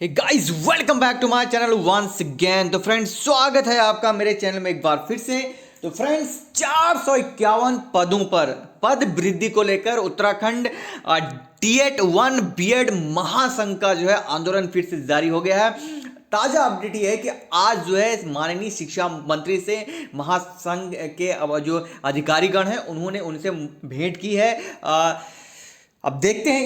Hey guys, welcome back to my channel once again. तो friends, स्वागत है आपका मेरे चैनल में एक बार फिर से। तो फ्रेंड्स, 451 पदों पर पद वृद्धि को लेकर उत्तराखंड डीएट 1 बीएड महासंघ का जो है आंदोलन फिर से जारी हो गया है। ताजा अपडेट ये है कि आज जो है माननीय शिक्षा मंत्री से महासंघ के जो अधिकारीगण हैं उन्होंने उनसे भेंट की है। अब देखते हैं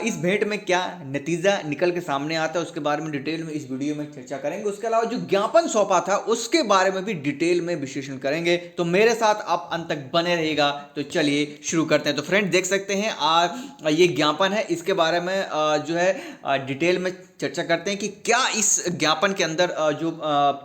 इस भेंट में क्या नतीजा निकल के सामने आता है, उसके बारे में डिटेल में इस वीडियो में चर्चा करेंगे। उसके अलावा जो ज्ञापन सौंपा था उसके बारे में भी डिटेल में विश्लेषण करेंगे। तो मेरे साथ आप अंत तक बने रहिएगा। तो चलिए शुरू करते हैं। तो फ्रेंड, देख सकते हैं ये ज्ञापन है, इसके बारे में जो है डिटेल में चर्चा करते हैं कि क्या इस ज्ञापन के अंदर जो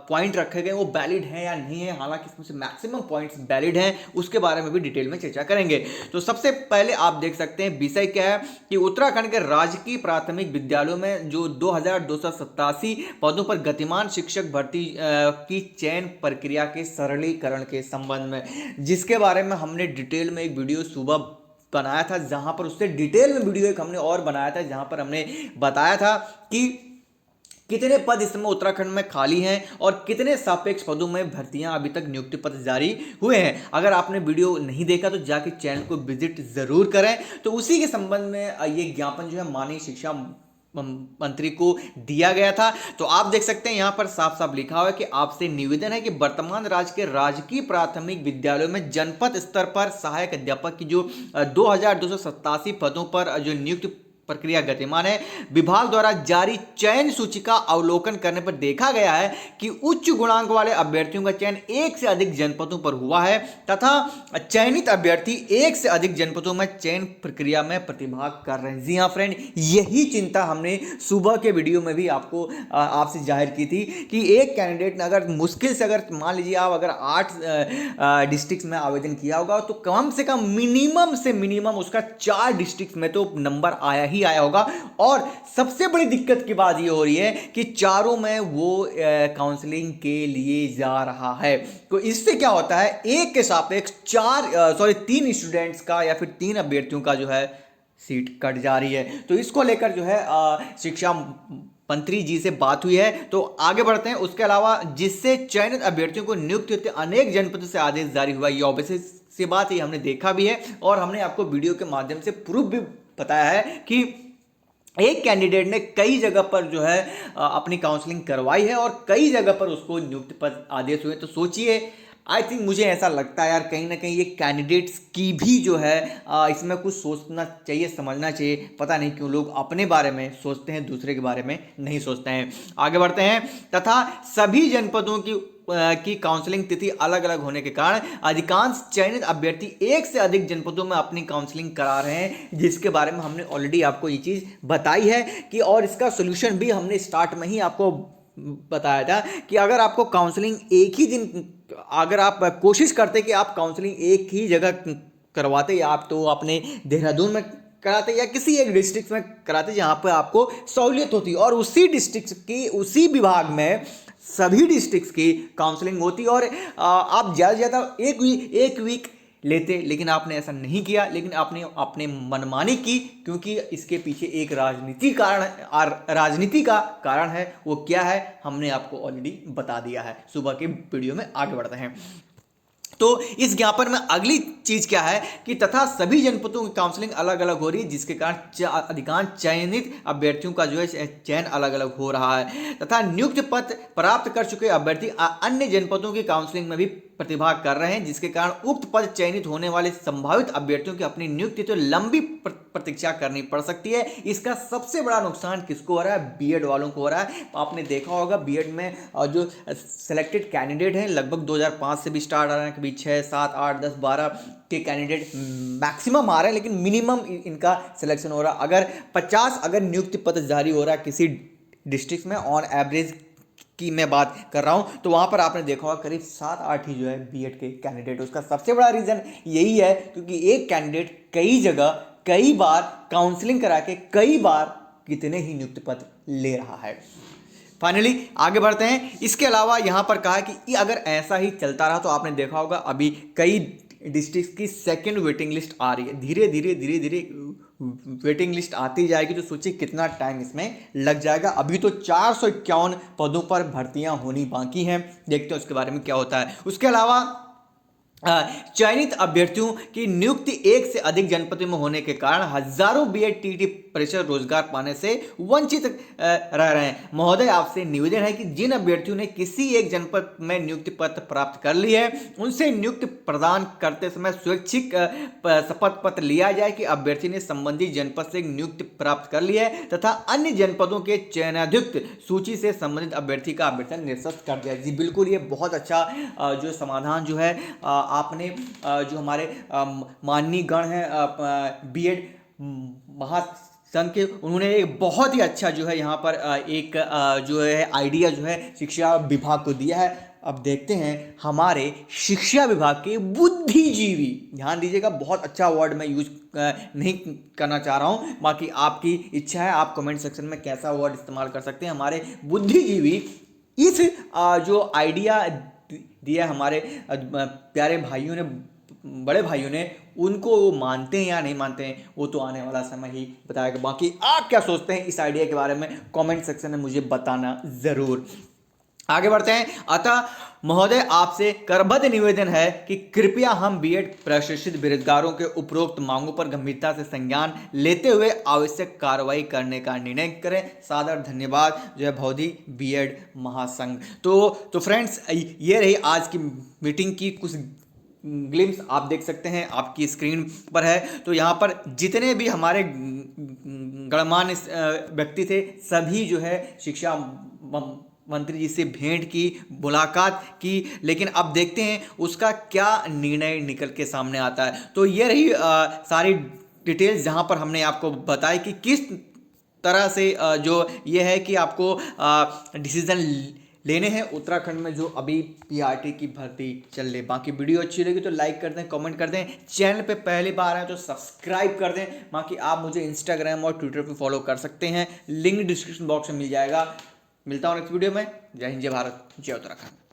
पॉइंट रखे गए वो वैलिड है या नहीं है। हालांकि इसमें से मैक्सिमम पॉइंट्स वैलिड हैं, उसके बारे में भी डिटेल में चर्चा करेंगे। तो सबसे पहले आप देख सकते हैं विषय क्या है कि उत्तराखंड के राजकीय प्राथमिक विद्यालयों में जो 2287 पदों पर गतिमान शिक्षक भर्ती की चयन प्रक्रिया के सरलीकरण के संबंध में, जिसके बारे में हमने डिटेल में एक वीडियो सुबह बनाया था, जहां पर उससे डिटेल में वीडियो एक हमने और बनाया था, जहां पर हमने बताया था कि कितने पद इस समय उत्तराखंड में खाली हैं और कितने सापेक्ष पदों में भर्तियां अभी तक नियुक्ति पत्र जारी हुए हैं। अगर आपने वीडियो नहीं देखा तो जाके चैनल को विजिट जरूर करें। तो उसी के संबंध में ये ज्ञापन जो है माननीय शिक्षा मंत्री को दिया गया था। तो आप देख सकते हैं यहां पर साफ साफ लिखा हुआ है कि आपसे निवेदन है कि वर्तमान राज्य के राजकीय प्राथमिक विद्यालयों में जनपद स्तर पर सहायक अध्यापक की जो 2287 पदों पर जो नियुक्ति प्रक्रिया गतिमान है। विभाग द्वारा जारी चयन सूची का अवलोकन करने पर देखा गया है कि उच्च गुणांक वाले अभ्यर्थियों का चयन एक से अधिक जनपदों पर हुआ है तथा चयनित अभ्यर्थी एक से अधिक जनपदों में चयन प्रक्रिया में प्रतिभाग कर रहे हैं। जी हाँ फ्रेंड, यही चिंता हमने सुबह के वीडियो में भी आपसे जाहिर की थी कि एक कैंडिडेट ने अगर मुश्किल से अगर मान लीजिए आप अगर 8 डिस्ट्रिक्ट में आवेदन किया होगा तो कम से कम मिनिमम से मिनिमम उसका 4 डिस्ट्रिक्ट में तो नंबर आया ही आया होगा। और सबसे बड़ी दिक्कत की बात ये हो रही है कि चारों में वो काउंसलिंग के लिए जा रहा है। तो इससे क्या होता है, एक के सापेक्ष 3 स्टूडेंट्स का या फिर 3 अभ्यर्थियों का जो है सीट कट जा रही है। तो इसको लेकर जो है शिक्षा मंत्री जी से बात हुई है। तो आगे बढ़ते हैं। उसके अलावा जिससे चयनित अभ्यर्थियों को नियुक्ति होते अनेक जनपदों से आदेश जारी हुआ, ये ऑब्वियस सी बात है, हमने देखा भी है और हमने आपको वीडियो के माध्यम से प्रूफ भी बताया है कि एक कैंडिडेट ने कई जगह पर जो है अपनी काउंसलिंग करवाई है और कई जगह पर उसको नियुक्ति पत्र आदेश हुए। तो सोचिए, आई थिंक मुझे ऐसा लगता है यार, कहीं ना कहीं ये कैंडिडेट्स की भी जो है इसमें कुछ सोचना चाहिए, समझना चाहिए। पता नहीं क्यों लोग अपने बारे में सोचते हैं, दूसरे के बारे में नहीं सोचते हैं। आगे बढ़ते हैं। तथा सभी जनपदों की काउंसलिंग तिथि अलग अलग होने के कारण अधिकांश चयनित अभ्यर्थी एक से अधिक जनपदों में अपनी काउंसलिंग करा रहे हैं, जिसके बारे में हमने ऑलरेडी आपको ये चीज़ बताई है कि और इसका सोल्यूशन भी हमने स्टार्ट में ही आपको बताया था कि अगर आपको काउंसलिंग एक ही दिन, अगर आप कोशिश करते कि आप काउंसलिंग एक ही जगह करवाते, या आप तो अपने देहरादून में कराते या किसी एक डिस्ट्रिक्ट में कराते जहां पर आपको सहूलियत होती और उसी डिस्ट्रिक्ट की उसी विभाग में सभी डिस्ट्रिक्ट्स की काउंसलिंग होती और आप ज़्यादा से ज़्यादा एक वीक लेते, लेकिन आपने ऐसा नहीं किया। लेकिन आपने अपने मनमानी की, क्योंकि इसके पीछे एक राजनीति का कारण है। वो क्या है हमने आपको ऑलरेडी बता दिया है सुबह के वीडियो में। आगे बढ़ते हैं। तो इस ज्ञापन में अगली चीज क्या है कि तथा सभी जनपदों की काउंसलिंग अलग अलग हो रही है, जिसके कारण अधिकांश चयनित अभ्यर्थियों का जो है चयन अलग अलग हो रहा है तथा नियुक्ति पत्र प्राप्त कर चुके अभ्यर्थी अन्य जनपदों की काउंसलिंग में भी प्रतिभाग कर रहे हैं, जिसके कारण उक्त पद चयनित होने वाले संभावित अभ्यर्थियों की अपनी नियुक्ति तो लंबी प्रतीक्षा करनी पड़ सकती है। इसका सबसे बड़ा नुकसान किसको हो रहा है? बीएड वालों को हो रहा है। आपने देखा होगा बीएड में जो सेलेक्टेड कैंडिडेट हैं लगभग 2005 से भी स्टार्ट आ रहे हैं, कभी 6, 7, 8, 10, 12 के कैंडिडेट मैक्सिमम आ रहे हैं, लेकिन मिनिमम इनका सिलेक्शन हो रहा है। अगर 50 अगर नियुक्ति पत्र जारी हो रहा है किसी डिस्ट्रिक्ट में, ऑन एवरेज की मैं बात कर रहा हूं, तो वहां पर आपने देखा होगा करीब 7-8 ही जो है बीएड के कैंडिडेट। उसका सबसे बड़ा रीजन यही है क्योंकि एक कैंडिडेट कई जगह कई बार काउंसलिंग करा के कई बार कितने ही नियुक्ति पत्र ले रहा है। फाइनली आगे बढ़ते हैं। इसके अलावा यहां पर कहा कि अगर ऐसा ही चलता रहा तो आपने देखा होगा अभी कई डिस्ट्रिक्ट की सेकंड वेटिंग लिस्ट आ रही है। धीरे धीरे वेटिंग लिस्ट आती जाएगी तो सोचिए कितना टाइम इसमें लग जाएगा। अभी तो 451 पदों पर भर्तियां होनी बाकी हैं, देखते हैं उसके बारे में क्या होता है। उसके अलावा चयनित अभ्यर्थियों की नियुक्ति एक से अधिक जनपदों में होने के कारण हजारों बीएड टीटी परिसर रोजगार पाने से वंचित रह रहे हैं। महोदय, आपसे निवेदन है कि जिन अभ्यर्थियों ने किसी एक जनपद में नियुक्ति पत्र प्राप्त कर ली है उनसे नियुक्ति प्रदान करते समय स्वैच्छिक शपथ पत्र लिया जाए कि अभ्यर्थी ने संबंधित जनपद से नियुक्ति प्राप्त कर ली है तथा अन्य जनपदों के चयनाधियुक्त सूची से संबंधित अभ्यर्थी का अभ्यर्थन निरस्त कर दिया। जी बिल्कुल, ये बहुत अच्छा जो समाधान जो है आपने जो हमारे माननीय गण हैं बीएड महासंघ के, उन्होंने एक बहुत ही अच्छा जो है यहाँ पर एक जो है आइडिया जो है शिक्षा विभाग को दिया है। अब देखते हैं हमारे शिक्षा विभाग के बुद्धिजीवी, ध्यान दीजिएगा, बहुत अच्छा वर्ड मैं यूज नहीं करना चाह रहा हूँ, बाकी आपकी इच्छा है, आप कमेंट सेक्शन में कैसा वर्ड इस्तेमाल कर सकते हैं। हमारे बुद्धिजीवी इस जो आइडिया दिया हमारे प्यारे भाइयों ने, बड़े भाइयों ने, उनको वो मानते हैं या नहीं मानते हैं वो तो आने वाला समय ही बताएगा। बाकी आप क्या सोचते हैं इस आइडिया के बारे में कमेंट सेक्शन में मुझे बताना जरूर। आगे बढ़ते हैं। अतः महोदय, आपसे करबद्ध निवेदन है कि कृपया हम बीएड प्रशिक्षित बेरोजगारों के उपरोक्त मांगों पर गंभीरता से संज्ञान लेते हुए आवश्यक कार्रवाई करने का निर्णय करें। सादर धन्यवाद, जो है भौदी बीएड महासंघ। तो फ्रेंड्स, ये रही आज की मीटिंग की कुछ ग्लिम्स, आप देख सकते हैं आपकी स्क्रीन पर है। तो यहाँ पर जितने भी हमारे गणमान्य व्यक्ति थे सभी जो है शिक्षा मंत्री जी से भेंट की, मुलाकात की, लेकिन अब देखते हैं उसका क्या निर्णय निकल के सामने आता है। तो ये रही सारी डिटेल्स जहां पर हमने आपको बताया कि किस तरह से जो ये है कि आपको डिसीजन लेने हैं उत्तराखंड में जो अभी पीआरटी की भर्ती चल रही। बाकी वीडियो अच्छी लगी तो लाइक कर दें, कमेंट कर दें, चैनल पे पहली बार आए तो सब्सक्राइब कर दें। बाकी आप मुझे इंस्टाग्राम और ट्विटर पे फॉलो कर सकते हैं, लिंक डिस्क्रिप्शन बॉक्स में मिल जाएगा। मिलता हूँ नेक्स्ट वीडियो में। जय हिंद, जय भारत, जय उत्तराखंड।